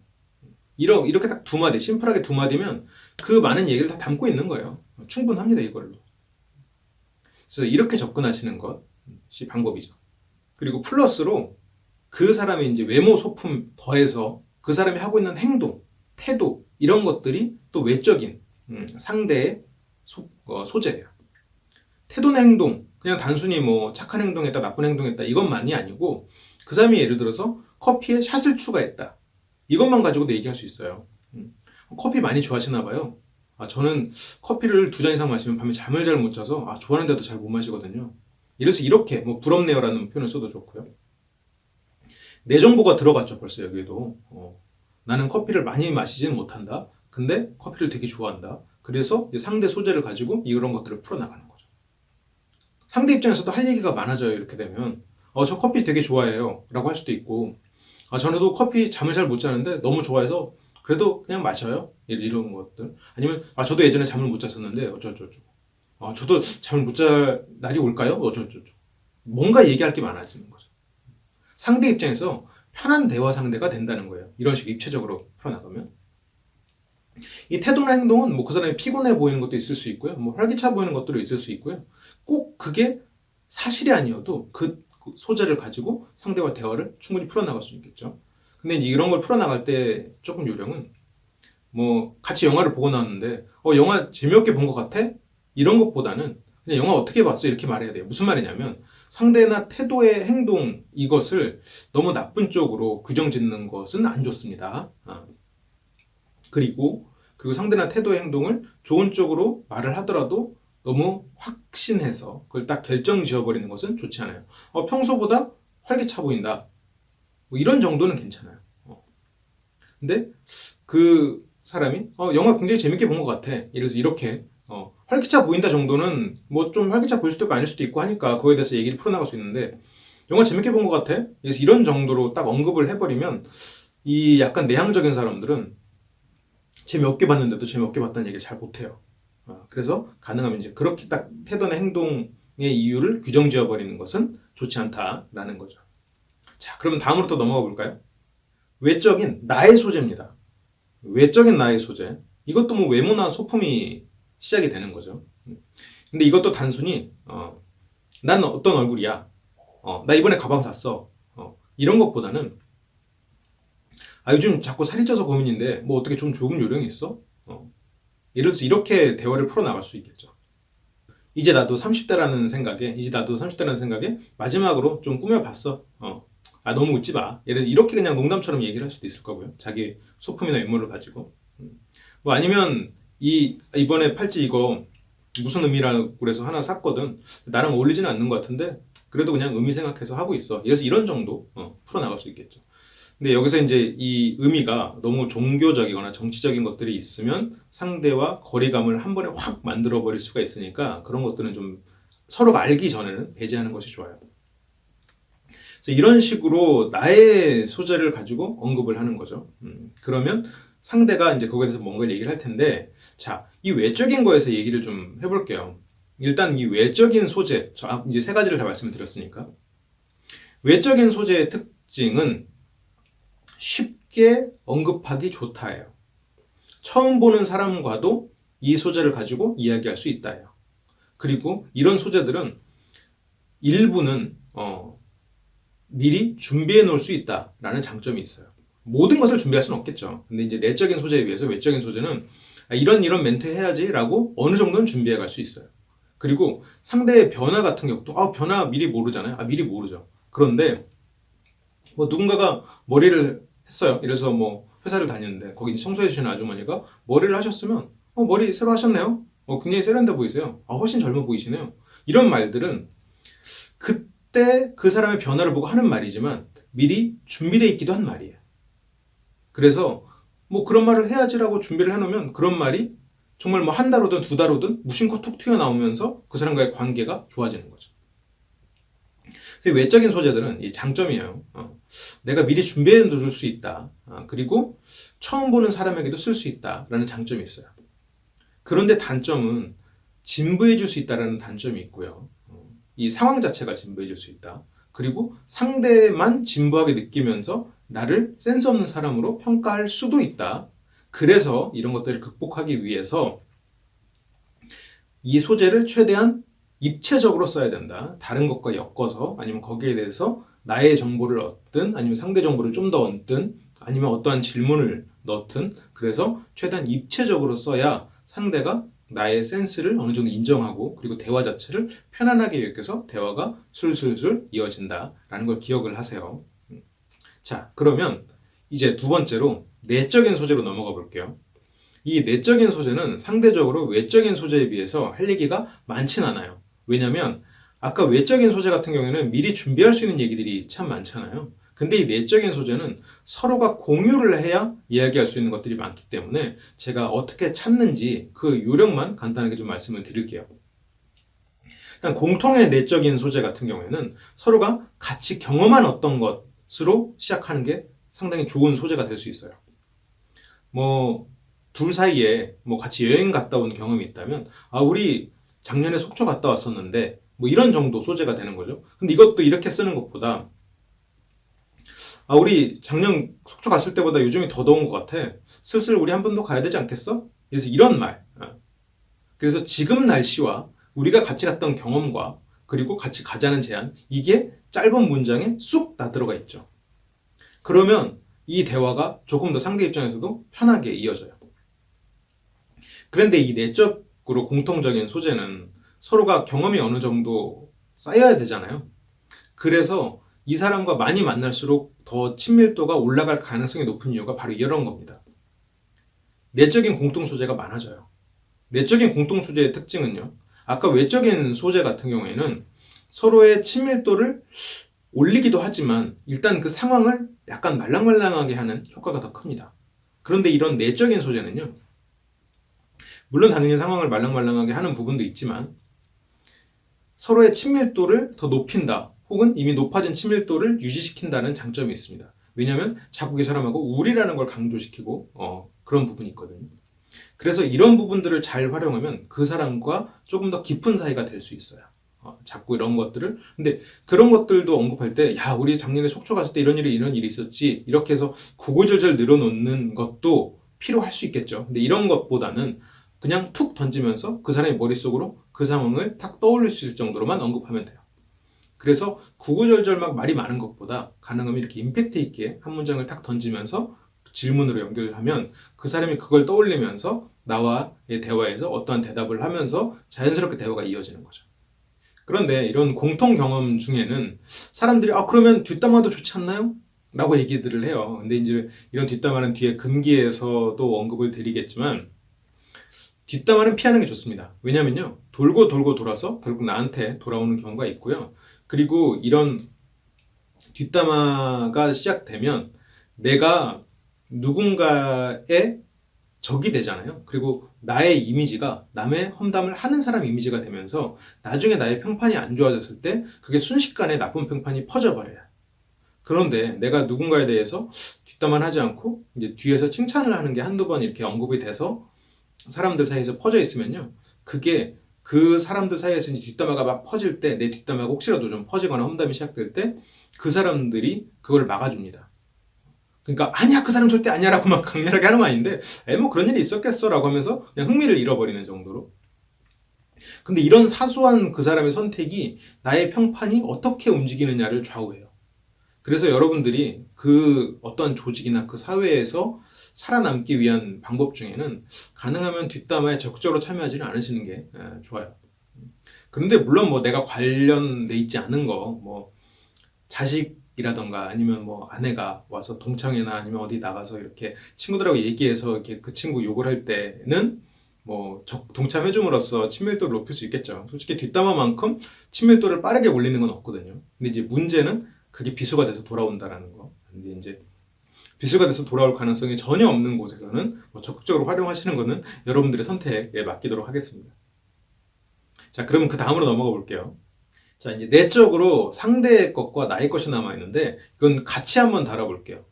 이렇게 딱 두 마디, 심플하게 두 마디면 그 많은 얘기를 다 담고 있는 거예요. 충분합니다, 이걸로. 그래서 이렇게 접근하시는 것이 방법이죠. 그리고 플러스로 그 사람의 이제 외모, 소품 더해서 그 사람이 하고 있는 행동, 태도, 이런 것들이 또 외적인 상대의 소재예요. 태도나 행동, 그냥 단순히 뭐 착한 행동했다, 나쁜 행동했다, 이것만이 아니고 그 사람이 예를 들어서 커피에 샷을 추가했다. 이것만 가지고도 얘기할 수 있어요. 커피 많이 좋아하시나 봐요. 저는 커피를 2잔 이상 마시면 밤에 잠을 잘 못 자서 좋아하는데도 잘 못 마시거든요. 이래서 이렇게 뭐 부럽네요라는 표현을 써도 좋고요. 내 정보가 들어갔죠, 벌써 여기에도. 나는 커피를 많이 마시지는 못한다. 근데 커피를 되게 좋아한다. 그래서 상대 소재를 가지고 이런 것들을 풀어나가는 거죠. 상대 입장에서도 할 얘기가 많아져요, 이렇게 되면. 저 커피 되게 좋아해요 라고 할 수도 있고, 전에도 커피 잠을 잘 못 자는데 너무 좋아해서 그래도 그냥 마셔요, 이런 것들. 아니면 저도 예전에 잠을 못 잤었는데 어쩌고저쩌고, 저도 잠을 못 잘 날이 올까요? 어쩌고저쩌고. 뭔가 얘기할 게 많아지는 거죠. 상대 입장에서 편한 대화 상대가 된다는 거예요. 이런 식으로 입체적으로 풀어나가면. 이 태도나 행동은 뭐 그 사람이 피곤해 보이는 것도 있을 수 있고요. 뭐 활기차 보이는 것들도 있을 수 있고요. 꼭 그게 사실이 아니어도 그 소재를 가지고 상대와 대화를 충분히 풀어나갈 수 있겠죠. 근데 이제 이런 걸 풀어나갈 때 조금 요령은, 뭐 같이 영화를 보고 나왔는데 영화 재미없게 본 것 같아? 이런 것보다는 그냥 영화 어떻게 봤어? 이렇게 말해야 돼요. 무슨 말이냐면 상대나 태도의 행동, 이것을 너무 나쁜 쪽으로 규정 짓는 것은 안 좋습니다. 그리고 상대나 태도의 행동을 좋은 쪽으로 말을 하더라도 너무 확신해서 그걸 딱 결정 지어버리는 것은 좋지 않아요. 평소보다 활기차 보인다, 뭐 이런 정도는 괜찮아요. 근데 그 사람이 영화 굉장히 재밌게 본 것 같아, 이래서 이렇게 활기차 보인다 정도는 뭐 좀 활기차 보일 수도 있고 아닐 수도 있고 하니까 그거에 대해서 얘기를 풀어나갈 수 있는데, 영화 재밌게 본 것 같아, 그래서 이런 정도로 딱 언급을 해버리면 이 약간 내향적인 사람들은 재미없게 봤는데도 재미없게 봤다는 얘기를 잘 못해요. 그래서 가능하면 이제 그렇게 딱 태도나 행동의 이유를 규정 지어버리는 것은 좋지 않다라는 거죠. 자, 그러면 다음으로 또 넘어가 볼까요? 외적인 나의 소재입니다. 외적인 나의 소재. 이것도 뭐 외모나 소품이 시작이 되는 거죠. 근데 이것도 단순히 난 어떤 얼굴이야, 나 이번에 가방 샀어, 이런 것보다는 요즘 자꾸 살이 쪄서 고민인데 뭐 어떻게 좀 좋은 요령이 있어? 예를 들어서 이렇게 대화를 풀어나갈 수 있겠죠. 이제 나도 30대라는 생각에 마지막으로 좀 꾸며봤어. 너무 웃지 마. 이렇게 그냥 농담처럼 얘기를 할 수도 있을 거고요. 자기 소품이나 외모를 가지고. 뭐 아니면 이번에 팔찌 이거 무슨 의미라고 그래서 하나 샀거든. 나랑 어울리지는 않는 것 같은데 그래도 그냥 의미 생각해서 하고 있어. 그래서 이런 정도 풀어나갈 수 있겠죠. 근데 여기서 이제 이 의미가 너무 종교적이거나 정치적인 것들이 있으면 상대와 거리감을 한 번에 확 만들어 버릴 수가 있으니까 그런 것들은 좀 서로가 알기 전에는 배제하는 것이 좋아요. 그래서 이런 식으로 나의 소재를 가지고 언급을 하는 거죠. 그러면 상대가 이제 거기에 대해서 뭔가 얘기를 할 텐데, 자, 이 외적인 거에서 얘기를 좀 해볼게요. 일단 이 외적인 소재, 이제 3가지를 다 말씀을 드렸으니까, 외적인 소재의 특징은 쉽게 언급하기 좋다예요. 처음 보는 사람과도 이 소재를 가지고 이야기할 수 있다예요. 그리고 이런 소재들은 일부는 미리 준비해 놓을 수 있다라는 장점이 있어요. 모든 것을 준비할 수는 없겠죠. 근데 이제 내적인 소재에 비해서 외적인 소재는 이런 멘트 해야지라고 어느 정도는 준비해 갈 수 있어요. 그리고 상대의 변화 같은 경우도 변화 미리 모르잖아요. 미리 모르죠. 그런데 뭐 누군가가 머리를 했어요. 이래서 뭐 회사를 다니는데 거기 청소해 주시는 아주머니가 머리를 하셨으면 머리 새로 하셨네요. 굉장히 세련돼 보이세요. 훨씬 젊어 보이시네요. 이런 말들은 그때 그 사람의 변화를 보고 하는 말이지만 미리 준비되어 있기도 한 말이에요. 그래서 뭐 그런 말을 해야지라고 준비를 해놓으면 그런 말이 정말 뭐 한 달 오든 두 달 오든 무심코 툭 튀어나오면서 그 사람과의 관계가 좋아지는 거죠. 그래서 외적인 소재들은 이 장점이에요. 내가 미리 준비해 둘 수 있다. 그리고 처음 보는 사람에게도 쓸 수 있다라는 장점이 있어요. 그런데 단점은 진부해 줄 수 있다라는 단점이 있고요. 이 상황 자체가 진부해 줄 수 있다. 그리고 상대만 진부하게 느끼면서 나를 센스 없는 사람으로 평가할 수도 있다. 그래서 이런 것들을 극복하기 위해서 이 소재를 최대한 입체적으로 써야 된다. 다른 것과 엮어서 아니면 거기에 대해서 나의 정보를 얻든 아니면 상대 정보를 좀 더 얻든 아니면 어떠한 질문을 넣든 그래서 최대한 입체적으로 써야 상대가 나의 센스를 어느 정도 인정하고 그리고 대화 자체를 편안하게 여겨서 대화가 술술술 이어진다라는 걸 기억을 하세요. 자, 그러면 이제 두 번째로 내적인 소재로 넘어가 볼게요. 이 내적인 소재는 상대적으로 외적인 소재에 비해서 할 얘기가 많진 않아요. 왜냐면 아까 외적인 소재 같은 경우에는 미리 준비할 수 있는 얘기들이 참 많잖아요. 근데 이 내적인 소재는 서로가 공유를 해야 이야기할 수 있는 것들이 많기 때문에 제가 어떻게 찾는지 그 요령만 간단하게 좀 말씀을 드릴게요. 일단 공통의 내적인 소재 같은 경우에는 서로가 같이 경험한 어떤 것으로 시작하는 게 상당히 좋은 소재가 될 수 있어요. 뭐 둘 사이에 뭐 같이 여행 갔다 온 경험이 있다면 우리 작년에 속초 갔다 왔었는데 뭐 이런 정도 소재가 되는 거죠. 근데 이것도 이렇게 쓰는 것보다 우리 작년 속초 갔을 때보다 요즘이 더 더운 것 같아. 슬슬 우리 한 번 더 가야 되지 않겠어? 그래서 이런 말. 그래서 지금 날씨와 우리가 같이 갔던 경험과 그리고 같이 가자는 제안, 이게 짧은 문장에 쑥 다 들어가 있죠. 그러면 이 대화가 조금 더 상대 입장에서도 편하게 이어져요. 그런데 이 내적으로 공통적인 소재는 서로가 경험이 어느 정도 쌓여야 되잖아요. 그래서 이 사람과 많이 만날수록 더 친밀도가 올라갈 가능성이 높은 이유가 바로 이런 겁니다. 내적인 공통 소재가 많아져요. 내적인 공통 소재의 특징은요. 아까 외적인 소재 같은 경우에는 서로의 친밀도를 올리기도 하지만 일단 그 상황을 약간 말랑말랑하게 하는 효과가 더 큽니다. 그런데 이런 내적인 소재는요. 물론 당연히 상황을 말랑말랑하게 하는 부분도 있지만 서로의 친밀도를 더 높인다. 혹은 이미 높아진 친밀도를 유지시킨다는 장점이 있습니다. 왜냐하면 자꾸 이 사람하고 우리라는 걸 강조시키고 그런 부분이 있거든요. 그래서 이런 부분들을 잘 활용하면 그 사람과 조금 더 깊은 사이가 될 수 있어요. 자꾸 이런 것들을. 근데 그런 것들도 언급할 때, 우리 작년에 속초 갔을 때 이런 일이 있었지. 이렇게 해서 구구절절 늘어놓는 것도 필요할 수 있겠죠. 근데 이런 것보다는 그냥 툭 던지면서 그 사람의 머릿속으로 그 상황을 탁 떠올릴 수 있을 정도로만 언급하면 돼요. 그래서 구구절절 막 말이 많은 것보다 가능하면 이렇게 임팩트 있게 한 문장을 탁 던지면서 질문으로 연결하면 그 사람이 그걸 떠올리면서 나와의 대화에서 어떠한 대답을 하면서 자연스럽게 대화가 이어지는 거죠. 그런데 이런 공통 경험 중에는 사람들이 그러면 뒷담화도 좋지 않나요? 라고 얘기들을 해요. 근데 이제 이런 뒷담화는 뒤에 금기에서도 언급을 드리겠지만 뒷담화는 피하는 게 좋습니다. 왜냐면요. 돌고 돌고 돌아서 결국 나한테 돌아오는 경우가 있고요. 그리고 이런 뒷담화가 시작되면 내가 누군가의 적이 되잖아요. 그리고 나의 이미지가 남의 험담을 하는 사람 이미지가 되면서 나중에 나의 평판이 안 좋아졌을 때 그게 순식간에 나쁜 평판이 퍼져버려요. 그런데 내가 누군가에 대해서 뒷담화를 하지 않고 이제 뒤에서 칭찬을 하는 게 한두 번 이렇게 언급이 돼서 사람들 사이에서 퍼져 있으면요. 그게 그 사람들 사이에서 뒷담화가 막 퍼질 때, 내 뒷담화가 혹시라도 좀 퍼지거나 험담이 시작될 때 그 사람들이 그걸 막아줍니다. 그러니까 아니야 그 사람 절대 아니야라고 막 강렬하게 하는 건 아닌데 뭐 그런 일이 있었겠어라고 하면서 그냥 흥미를 잃어버리는 정도로. 근데 이런 사소한 그 사람의 선택이 나의 평판이 어떻게 움직이느냐를 좌우해요. 그래서 여러분들이 그 어떤 조직이나 그 사회에서 살아남기 위한 방법 중에는 가능하면 뒷담화에 적극적으로 참여하지는 않으시는 게 좋아요. 그런데 물론 뭐 내가 관련돼 있지 않은 거, 뭐 자식이라던가 아니면 뭐 아내가 와서 동창회나 아니면 어디 나가서 이렇게 친구들하고 얘기해서 이렇게 그 친구 욕을 할 때는 뭐 동참해줌으로써 친밀도를 높일 수 있겠죠. 솔직히 뒷담화만큼 친밀도를 빠르게 올리는 건 없거든요. 근데 이제 문제는 그게 비수가 돼서 돌아온다라는 거. 근데 이제 비수가 돼서 돌아올 가능성이 전혀 없는 곳에서는 뭐 적극적으로 활용하시는 거는 여러분들의 선택에 맡기도록 하겠습니다. 자, 그럼 그 다음으로 넘어가 볼게요. 자, 이제 내적으로 상대의 것과 나의 것이 남아있는데, 이건 같이 한번 다뤄볼게요.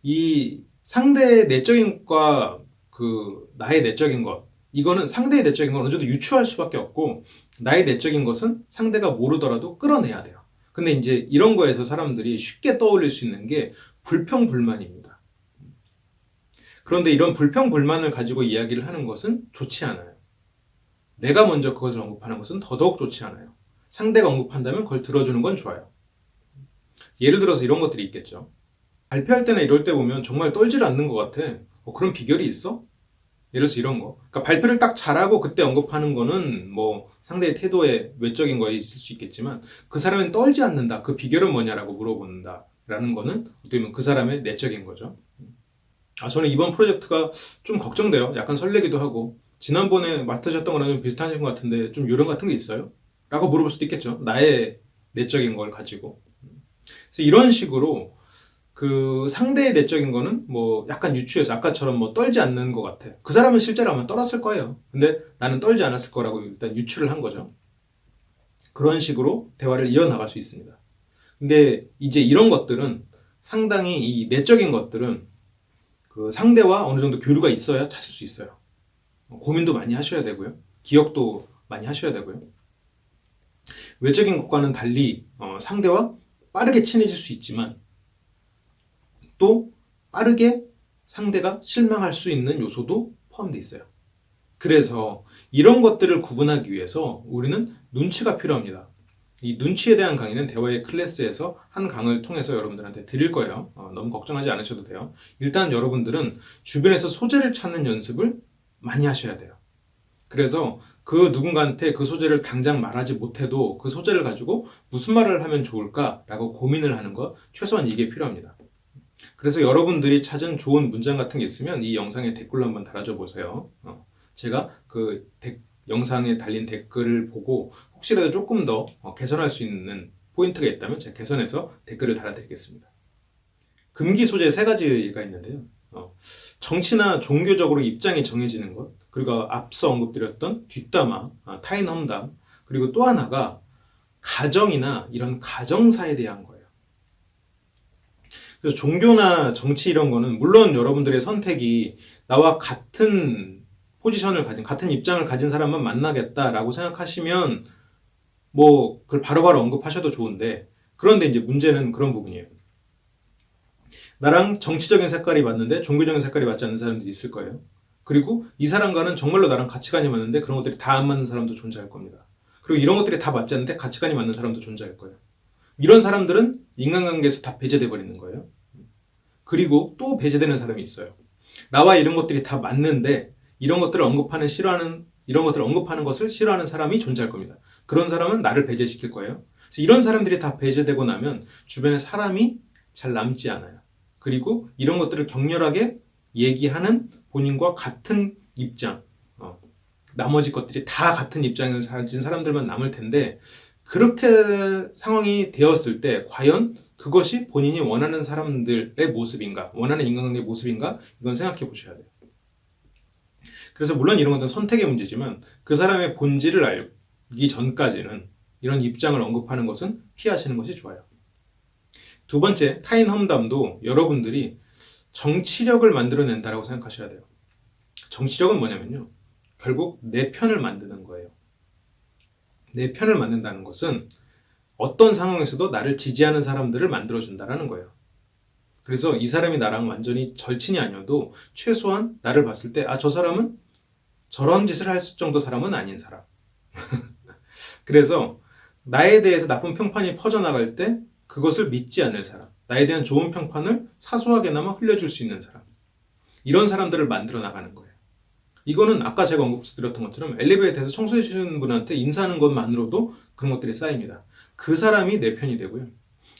이 상대의 내적인 것과 그 나의 내적인 것, 이거는 상대의 내적인 건 어느 정도 유추할 수밖에 없고, 나의 내적인 것은 상대가 모르더라도 끌어내야 돼요. 근데 이제 이런 거에서 사람들이 쉽게 떠올릴 수 있는 게 불평불만입니다. 그런데 이런 불평불만을 가지고 이야기를 하는 것은 좋지 않아요. 내가 먼저 그것을 언급하는 것은 더더욱 좋지 않아요. 상대가 언급한다면 그걸 들어주는 건 좋아요. 예를 들어서 이런 것들이 있겠죠. 발표할 때나 이럴 때 보면 정말 떨질 않는 것 같아. 그런 비결이 있어? 예를 들어서 이런 거. 그러니까 발표를 딱 잘하고 그때 언급하는 거는 뭐 상대의 태도에 외적인 거에 있을 수 있겠지만 그 사람은 떨지 않는다. 그 비결은 뭐냐라고 물어본다. 라는 거는 어떻게 보면 그 사람의 내적인 거죠. 저는 이번 프로젝트가 좀 걱정돼요. 약간 설레기도 하고. 지난번에 맡으셨던 거랑 좀 비슷하신 것 같은데 좀 요령 같은 게 있어요? 라고 물어볼 수도 있겠죠. 나의 내적인 걸 가지고. 그래서 이런 식으로 그 상대의 내적인 거는 뭐 약간 유추해서 아까처럼 뭐 떨지 않는 것 같아. 그 사람은 실제로 아마 떨었을 거예요. 근데 나는 떨지 않았을 거라고 일단 유추를 한 거죠. 그런 식으로 대화를 이어나갈 수 있습니다. 근데 이제 이런 것들은 상당히 이 내적인 것들은 그 상대와 어느 정도 교류가 있어야 찾을 수 있어요. 고민도 많이 하셔야 되고요. 기억도 많이 하셔야 되고요. 외적인 것과는 달리 상대와 빠르게 친해질 수 있지만 또 빠르게 상대가 실망할 수 있는 요소도 포함되어 있어요. 그래서 이런 것들을 구분하기 위해서 우리는 눈치가 필요합니다. 이 눈치에 대한 강의는 대화의 클래스에서 한 강을 통해서 여러분들한테 드릴 거예요. 너무 걱정하지 않으셔도 돼요. 일단 여러분들은 주변에서 소재를 찾는 연습을 많이 하셔야 돼요. 그래서 그 누군가한테 그 소재를 당장 말하지 못해도 그 소재를 가지고 무슨 말을 하면 좋을까라고 고민을 하는 것, 최소한 이게 필요합니다. 그래서 여러분들이 찾은 좋은 문장 같은 게 있으면 이 영상에 댓글로 한번 달아줘 보세요. 제가 그 영상에 달린 댓글을 보고 혹시라도 조금 더 개선할 수 있는 포인트가 있다면 제가 개선해서 댓글을 달아드리겠습니다. 금기 소재 3가지가 있는데요. 정치나 종교적으로 입장이 정해지는 것, 그리고 앞서 언급드렸던 뒷담화, 타인 험담, 그리고 또 하나가 가정이나 이런 가정사에 대한 거예요. 그래서 종교나 정치 이런 거는 물론 여러분들의 선택이 나와 같은 포지션을 가진, 같은 입장을 가진 사람만 만나겠다라고 생각하시면 뭐 그걸 바로바로 언급하셔도 좋은데, 그런데 이제 문제는 그런 부분이에요. 나랑 정치적인 색깔이 맞는데 종교적인 색깔이 맞지 않는 사람들이 있을 거예요. 그리고 이 사람과는 정말로 나랑 가치관이 맞는데 그런 것들이 다 안 맞는 사람도 존재할 겁니다. 그리고 이런 것들이 다 맞지 않는데 가치관이 맞는 사람도 존재할 거예요. 이런 사람들은 인간관계에서 다 배제돼 버리는 거예요. 그리고 또 배제되는 사람이 있어요. 나와 이런 것들이 다 맞는데 이런 것들을 이런 것들을 언급하는 것을 싫어하는 사람이 존재할 겁니다. 그런 사람은 나를 배제시킬 거예요. 그래서 이런 사람들이 다 배제되고 나면 주변에 사람이 잘 남지 않아요. 그리고 이런 것들을 격렬하게 얘기하는 본인과 같은 입장, 나머지 것들이 다 같은 입장을 가진 사람들만 남을 텐데, 그렇게 상황이 되었을 때 과연 그것이 본인이 원하는 사람들의 모습인가, 원하는 인간관계의 모습인가, 이건 생각해 보셔야 돼요. 그래서 물론 이런 것은 선택의 문제지만 그 사람의 본질을 알기 전까지는 이런 입장을 언급하는 것은 피하시는 것이 좋아요. 두 번째, 타인 험담도 여러분들이 정치력을 만들어낸다고 생각하셔야 돼요. 정치력은 뭐냐면요, 결국 내 편을 만드는 거예요. 내 편을 만든다는 것은 어떤 상황에서도 나를 지지하는 사람들을 만들어준다는 거예요. 그래서 이 사람이 나랑 완전히 절친이 아니어도 최소한 나를 봤을 때, 아, 저 사람은 저런 짓을 할 정도 사람은 아닌 사람. 그래서 나에 대해서 나쁜 평판이 퍼져나갈 때 그것을 믿지 않을 사람. 나에 대한 좋은 평판을 사소하게나마 흘려줄 수 있는 사람. 이런 사람들을 만들어 나가는 거예요. 이거는 아까 제가 언급드렸던 것처럼 엘리베이터에서 청소해 주시는 분한테 인사하는 것만으로도 그런 것들이 쌓입니다. 그 사람이 내 편이 되고요.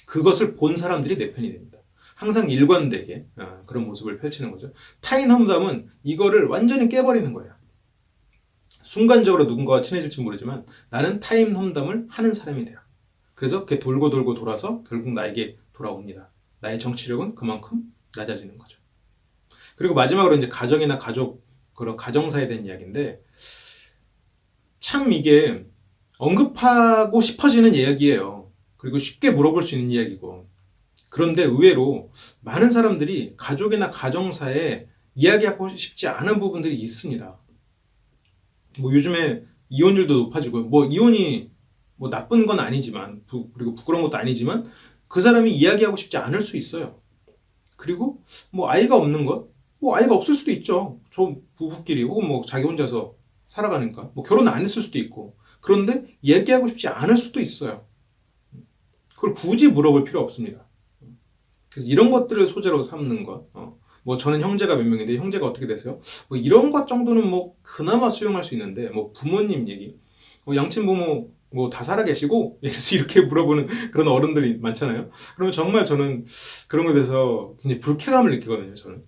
그것을 본 사람들이 내 편이 됩니다. 항상 일관되게 그런 모습을 펼치는 거죠. 타인 험담은 이거를 완전히 깨버리는 거예요. 순간적으로 누군가와 친해질지 모르지만 나는 타인 험담을 하는 사람이 돼요. 그래서 그게 돌고 돌고 돌아서 결국 나에게 돌아옵니다. 나의 정치력은 그만큼 낮아지는 거죠. 그리고 마지막으로 이제 가정이나 가족, 그런 가정사에 대한 이야기인데, 참 이게 언급하고 싶어지는 이야기예요. 그리고 쉽게 물어볼 수 있는 이야기고. 그런데 의외로 많은 사람들이 가족이나 가정사에 이야기하고 싶지 않은 부분들이 있습니다. 뭐 요즘에 이혼율도 높아지고, 뭐 이혼이 뭐 나쁜 건 아니지만, 그리고 부끄러운 것도 아니지만, 그 사람이 이야기하고 싶지 않을 수 있어요. 그리고 뭐 아이가 없는 것, 뭐 아이가 없을 수도 있죠. 저 부부끼리 혹은 뭐 자기 혼자서 살아가니까 뭐 결혼 안 했을 수도 있고. 그런데 얘기하고 싶지 않을 수도 있어요. 그걸 굳이 물어볼 필요 없습니다. 그래서 이런 것들을 소재로 삼는 것. 뭐 저는 형제가 몇 명인데 형제가 어떻게 되세요? 뭐 이런 것 정도는 뭐 그나마 수용할 수 있는데, 뭐 부모님 얘기, 양친 부모 뭐 다 살아계시고 이렇게 물어보는 그런 어른들이 많잖아요. 그러면 정말 저는 그런 것에 대해서 굉장히 불쾌감을 느끼거든요. 저는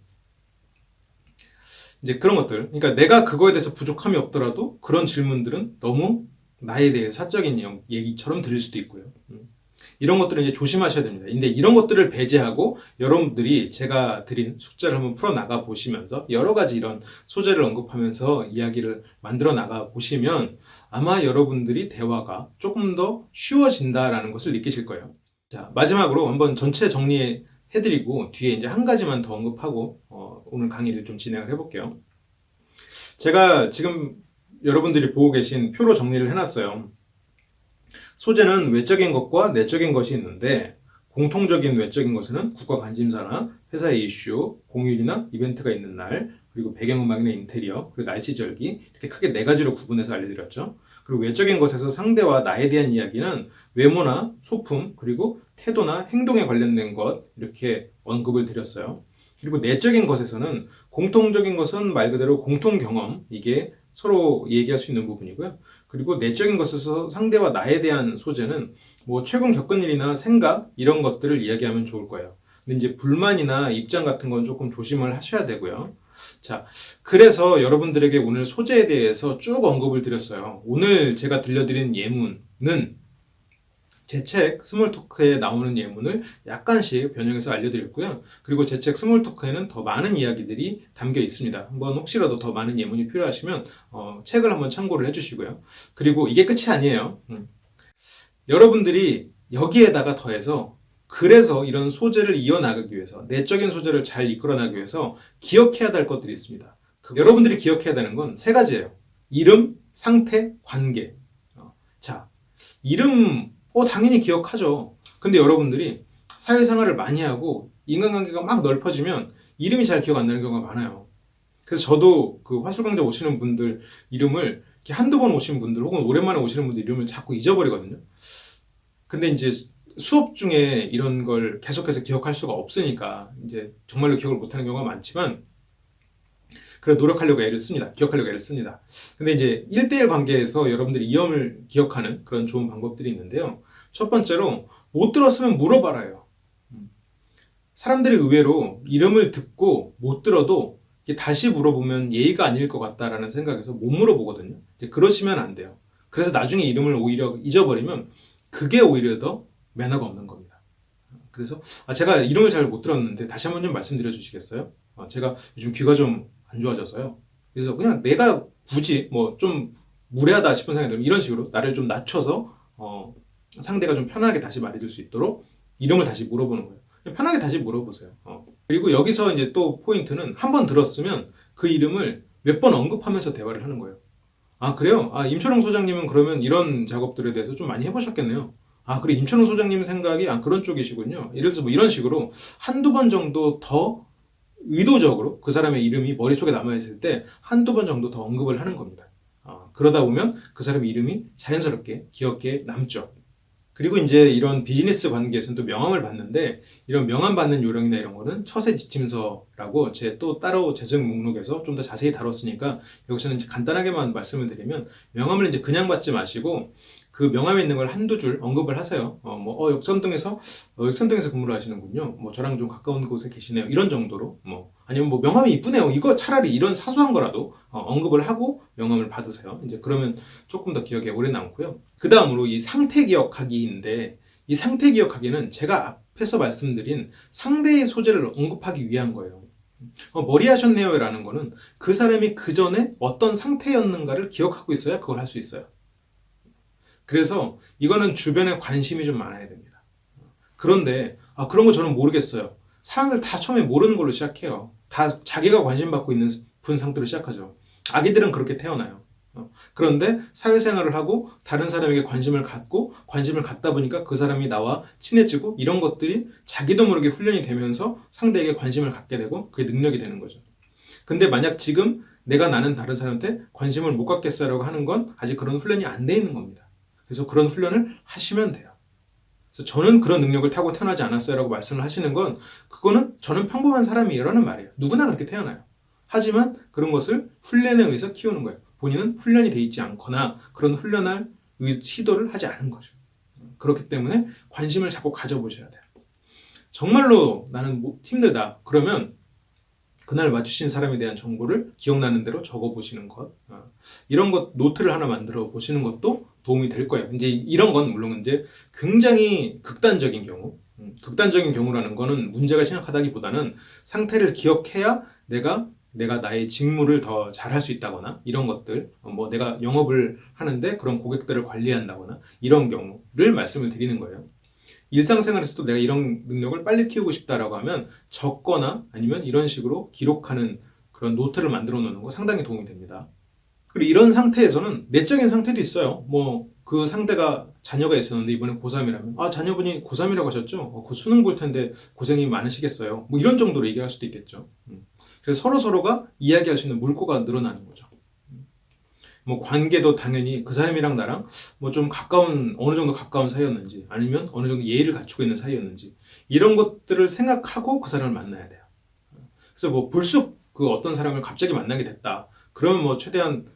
이제 그런 것들, 그러니까 내가 그거에 대해서 부족함이 없더라도 그런 질문들은 너무 나에 대해 사적인 얘기처럼 들릴 수도 있고요. 이런 것들은 이제 조심하셔야 됩니다. 근데 이런 것들을 배제하고 여러분들이 제가 드린 숙제를 한번 풀어 나가 보시면서 여러 가지 이런 소재를 언급하면서 이야기를 만들어 나가 보시면 아마 여러분들이 대화가 조금 더 쉬워진다라는 것을 느끼실 거예요. 자, 마지막으로 한번 전체 정리해드리고 뒤에 이제 한 가지만 더 언급하고 오늘 강의를 좀 진행을 해볼게요. 제가 지금 여러분들이 보고 계신 표로 정리를 해놨어요. 소재는 외적인 것과 내적인 것이 있는데, 공통적인 외적인 것에는 국가 관심사나 회사의 이슈, 공휴일이나 이벤트가 있는 날, 그리고 배경음악이나 인테리어, 그리고 날씨 절기, 이렇게 크게 네 가지로 구분해서 알려드렸죠. 그리고 외적인 것에서 상대와 나에 대한 이야기는 외모나 소품, 그리고 태도나 행동에 관련된 것, 이렇게 언급을 드렸어요. 그리고 내적인 것에서는 공통적인 것은 말 그대로 공통 경험, 이게 서로 얘기할 수 있는 부분이고요. 그리고 내적인 것에서 상대와 나에 대한 소재는 뭐 최근 겪은 일이나 생각, 이런 것들을 이야기하면 좋을 거예요. 근데 이제 불만이나 입장 같은 건 조금 조심을 하셔야 되고요. 자, 그래서 여러분들에게 오늘 소재에 대해서 쭉 언급을 드렸어요. 오늘 제가 들려드린 예문은 제 책 스몰토크에 나오는 예문을 약간씩 변형해서 알려드렸고요. 그리고 제 책 스몰토크에는 더 많은 이야기들이 담겨 있습니다. 한번 혹시라도 더 많은 예문이 필요하시면 책을 한번 참고를 해주시고요. 그리고 이게 끝이 아니에요. 여러분들이 여기에다가 더해서, 그래서 이런 소재를 이어나가기 위해서, 내적인 소재를 잘 이끌어나가기 위해서 기억해야 될 것들이 있습니다. 여러분들이 기억해야 되는 건 세 가지예요. 이름, 상태, 관계. 자, 이름 당연히 기억하죠. 근데 여러분들이 사회생활을 많이 하고 인간관계가 막 넓어지면 이름이 잘 기억 안 나는 경우가 많아요. 그래서 저도 그 화술강좌 오시는 분들 이름을, 이렇게 한두 번 오신 분들 혹은 오랜만에 오시는 분들 이름을 자꾸 잊어버리거든요. 근데 이제 수업 중에 이런 걸 계속해서 기억할 수가 없으니까 이제 정말로 기억을 못하는 경우가 많지만, 그래 노력하려고 애를 씁니다. 기억하려고 애를 씁니다. 근데 이제 1대1 관계에서 여러분들이 이름을 기억하는 그런 좋은 방법들이 있는데요. 첫 번째로, 못 들었으면 물어봐라요. 사람들이 의외로 이름을 듣고 못 들어도 다시 물어보면 예의가 아닐 것 같다라는 생각에서 못 물어보거든요. 이제 그러시면 안 돼요. 그래서 나중에 이름을 오히려 잊어버리면 그게 오히려 더 매너가 없는 겁니다. 그래서 제가 이름을 잘 못 들었는데 다시 한번 좀 말씀드려 주시겠어요? 제가 요즘 귀가 좀 안 좋아져서요. 그래서 그냥 내가 굳이 뭐 좀 무례하다 싶은 생각이 들면 이런 식으로 나를 좀 낮춰서 상대가 좀 편하게 다시 말해줄 수 있도록 이름을 다시 물어보는 거예요. 편하게 다시 물어보세요. 그리고 여기서 이제 또 포인트는, 한 번 들었으면 그 이름을 몇 번 언급하면서 대화를 하는 거예요. 아, 그래요? 임초롱 소장님은 그러면 이런 작업들에 대해서 좀 많이 해보셨겠네요. 그래, 임천웅 소장님 생각이 그런 쪽이시군요. 예를 들어서 뭐 이런 식으로 한두 번 정도 더 의도적으로 그 사람의 이름이 머릿속에 남아있을 때 한두 번 정도 더 언급을 하는 겁니다. 그러다 보면 그 사람의 이름이 자연스럽게 기억에 남죠. 그리고 이제 이런 비즈니스 관계에서는 또 명함을 받는데, 이런 명함 받는 요령이나 이런 거는 처세 지침서라고 제 또 따로 재소용 목록에서 좀 더 자세히 다뤘으니까 여기서는 이제 간단하게만 말씀을 드리면, 명함을 이제 그냥 받지 마시고 그 명함에 있는 걸 한두 줄 언급을 하세요. 역선동에서 근무를 하시는군요. 뭐 저랑 좀 가까운 곳에 계시네요. 이런 정도로. 아니면 뭐 명함이 이쁘네요. 이거 차라리 이런 사소한 거라도 언급을 하고 명함을 받으세요. 이제 그러면 조금 더 기억에 오래 남고요. 그 다음으로 이 상태 기억하기인데, 이 상태 기억하기는 제가 앞에서 말씀드린 상대의 소재를 언급하기 위한 거예요. 머리 하셨네요 라는 거는 그 사람이 그 전에 어떤 상태였는가를 기억하고 있어야 그걸 할 수 있어요. 그래서 이거는 주변에 관심이 좀 많아야 됩니다. 그런데 그런 거 저는 모르겠어요. 사람들 다 처음에 모르는 걸로 시작해요. 다 자기가 관심 받고 있는 분 상태로 시작하죠. 아기들은 그렇게 태어나요. 그런데 사회생활을 하고 다른 사람에게 관심을 갖다 보니까 그 사람이 나와 친해지고, 이런 것들이 자기도 모르게 훈련이 되면서 상대에게 관심을 갖게 되고 그게 능력이 되는 거죠. 근데 만약 지금 나는 다른 사람한테 관심을 못 갖겠어라고 하는 건 아직 그런 훈련이 안 돼 있는 겁니다. 그래서 그런 훈련을 하시면 돼요. 그래서 저는 그런 능력을 타고 태어나지 않았어요 라고 말씀을 하시는 건, 그거는 저는 평범한 사람이에요라는 말이에요. 누구나 그렇게 태어나요. 하지만 그런 것을 훈련에 의해서 키우는 거예요. 본인은 훈련이 돼 있지 않거나 그런 훈련할 시도를 하지 않은 거죠. 그렇기 때문에 관심을 자꾸 가져보셔야 돼요. 정말로 나는 힘들다 그러면 그날 마주친 사람에 대한 정보를 기억나는 대로 적어보시는 것, 이런 것 노트를 하나 만들어 보시는 것도 도움이 될 거예요. 이제 이런 건 물론 이제 굉장히 극단적인 경우라는 거는 문제가 심각하다기보다는 상태를 기억해야 내가 나의 직무를 더 잘할 수 있다거나, 이런 것들, 내가 영업을 하는데 그런 고객들을 관리한다거나, 이런 경우를 말씀을 드리는 거예요. 일상생활에서도 내가 이런 능력을 빨리 키우고 싶다라고 하면 적거나 아니면 이런 식으로 기록하는 그런 노트를 만들어 놓는 거 상당히 도움이 됩니다. 그리고 이런 상태에서는 내적인 상태도 있어요. 그 상대가 자녀가 있었는데 이번에 고3이라면 자녀분이 고3이라고 하셨죠? 곧 수능 볼 텐데 고생이 많으시겠어요. 이런 정도로 얘기할 수도 있겠죠. 그래서 서로가 이야기할 수 있는 물꼬가 늘어나는 거죠. 관계도 당연히 그 사람이랑 나랑 좀 어느 정도 가까운 사이였는지, 아니면 어느 정도 예의를 갖추고 있는 사이였는지, 이런 것들을 생각하고 그 사람을 만나야 돼요. 그래서 불쑥 그 어떤 사람을 갑자기 만나게 됐다. 그러면 최대한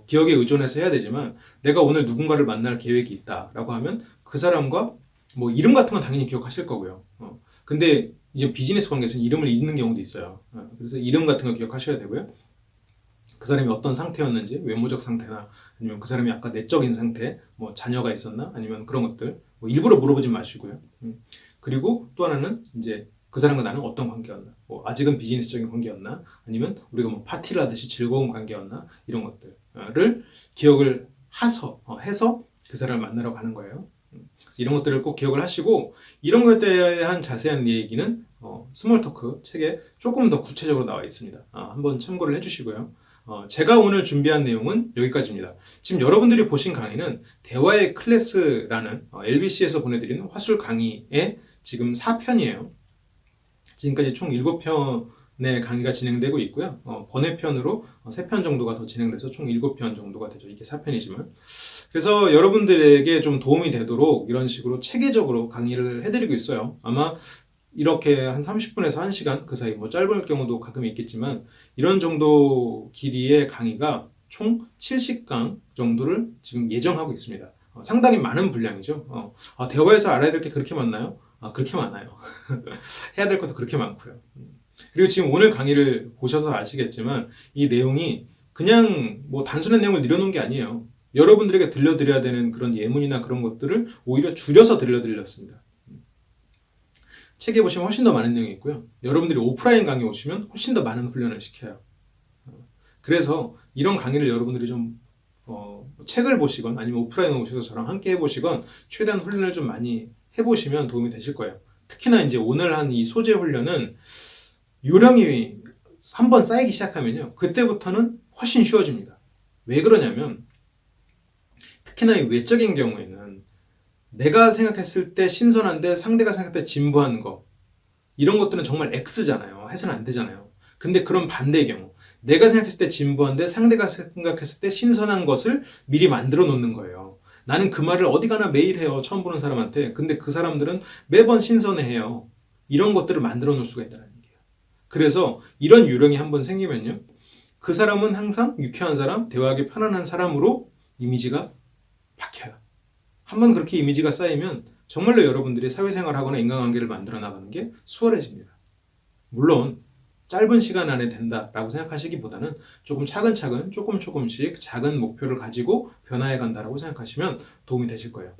기억에 의존해서 해야 되지만, 내가 오늘 누군가를 만날 계획이 있다라고 하면 그 사람과 이름 같은 건 당연히 기억하실 거고요. 근데 이제 비즈니스 관계에서는 이름을 잊는 경우도 있어요. 그래서 이름 같은 거 기억하셔야 되고요. 그 사람이 어떤 상태였는지, 외모적 상태나 아니면 그 사람이 아까 내적인 상태, 자녀가 있었나, 아니면 그런 것들 일부러 물어보지 마시고요. 그리고 또 하나는 이제 그 사람과 나는 어떤 관계였나, 아직은 비즈니스적인 관계였나, 아니면 우리가 파티를 하듯이 즐거운 관계였나, 이런 것들을 기억을 해서 그 사람을 만나러 가는 거예요. 이런 것들을 꼭 기억을 하시고, 이런 것에 대한 자세한 얘기는 스몰 토크 책에 조금 더 구체적으로 나와 있습니다. 한번 참고를 해주시고요. 제가 오늘 준비한 내용은 여기까지입니다. 지금 여러분들이 보신 강의는 대화의 클래스라는 LBC에서 보내드리는 화술 강의의 지금 4편이에요. 지금까지 총 7편의 강의가 진행되고 있고요. 번외편으로 3편 정도가 더 진행돼서 총 7편 정도가 되죠. 이게 4편이지만. 그래서 여러분들에게 좀 도움이 되도록 이런 식으로 체계적으로 강의를 해드리고 있어요. 아마 이렇게 한 30분에서 1시간 그 사이, 짧을 경우도 가끔 있겠지만, 이런 정도 길이의 강의가 총 70강 정도를 지금 예정하고 있습니다. 상당히 많은 분량이죠. 대화에서 알아야 될 게 그렇게 많나요? 그렇게 많아요. 해야 될 것도 그렇게 많고요. 그리고 지금 오늘 강의를 보셔서 아시겠지만 이 내용이 그냥 단순한 내용을 늘려놓은 게 아니에요. 여러분들에게 들려드려야 되는 그런 예문이나 그런 것들을 오히려 줄여서 들려드렸습니다. 책에 보시면 훨씬 더 많은 내용이 있고요. 여러분들이 오프라인 강의 오시면 훨씬 더 많은 훈련을 시켜요. 그래서 이런 강의를 여러분들이 좀 책을 보시건 아니면 오프라인 오셔서 저랑 함께 해보시건 최대한 훈련을 좀 많이 해보시면 도움이 되실 거예요. 특히나 이제 오늘 한 이 소재 훈련은 요령이 한번 쌓이기 시작하면요, 그때부터는 훨씬 쉬워집니다. 왜 그러냐면, 특히나 이 외적인 경우에는 내가 생각했을 때 신선한데 상대가 생각할 때 진부한 거, 이런 것들은 정말 X잖아요. 해서는 안 되잖아요. 근데 그런 반대의 경우, 내가 생각했을 때 진부한데 상대가 생각했을 때 신선한 것을 미리 만들어 놓는 거예요. 나는 그 말을 어디 가나 매일 해요. 처음 보는 사람한테. 근데 그 사람들은 매번 신선해해요. 이런 것들을 만들어 놓을 수가 있다는 얘기예요. 그래서 이런 요령이 한번 생기면요, 그 사람은 항상 유쾌한 사람, 대화하기 편안한 사람으로 이미지가 박혀요. 한번 그렇게 이미지가 쌓이면 정말로 여러분들이 사회생활하거나 인간관계를 만들어 나가는 게 수월해집니다. 물론 짧은 시간 안에 된다라고 생각하시기보다는 조금 차근차근 조금씩 작은 목표를 가지고 변화해 간다라고 생각하시면 도움이 되실 거예요.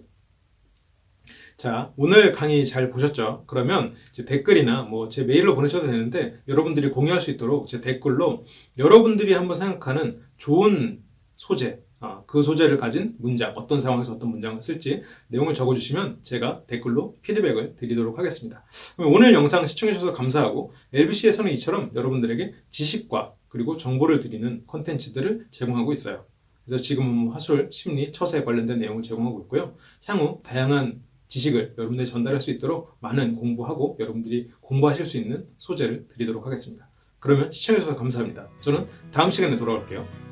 자, 오늘 강의 잘 보셨죠? 그러면 이제 댓글이나 뭐 제 메일로 보내셔도 되는데 여러분들이 공유할 수 있도록 제 댓글로 여러분들이 한번 생각하는 좋은 소재, 그 소재를 가진 문장, 어떤 상황에서 어떤 문장을 쓸지 내용을 적어주시면 제가 댓글로 피드백을 드리도록 하겠습니다. 오늘 영상 시청해주셔서 감사하고, LBC에서는 이처럼 여러분들에게 지식과 그리고 정보를 드리는 콘텐츠들을 제공하고 있어요. 그래서 지금은 화술, 심리, 처세에 관련된 내용을 제공하고 있고요. 향후 다양한 지식을 여러분들이 전달할 수 있도록 많은 공부하고 여러분들이 공부하실 수 있는 소재를 드리도록 하겠습니다. 그러면 시청해주셔서 감사합니다. 저는 다음 시간에 돌아올게요.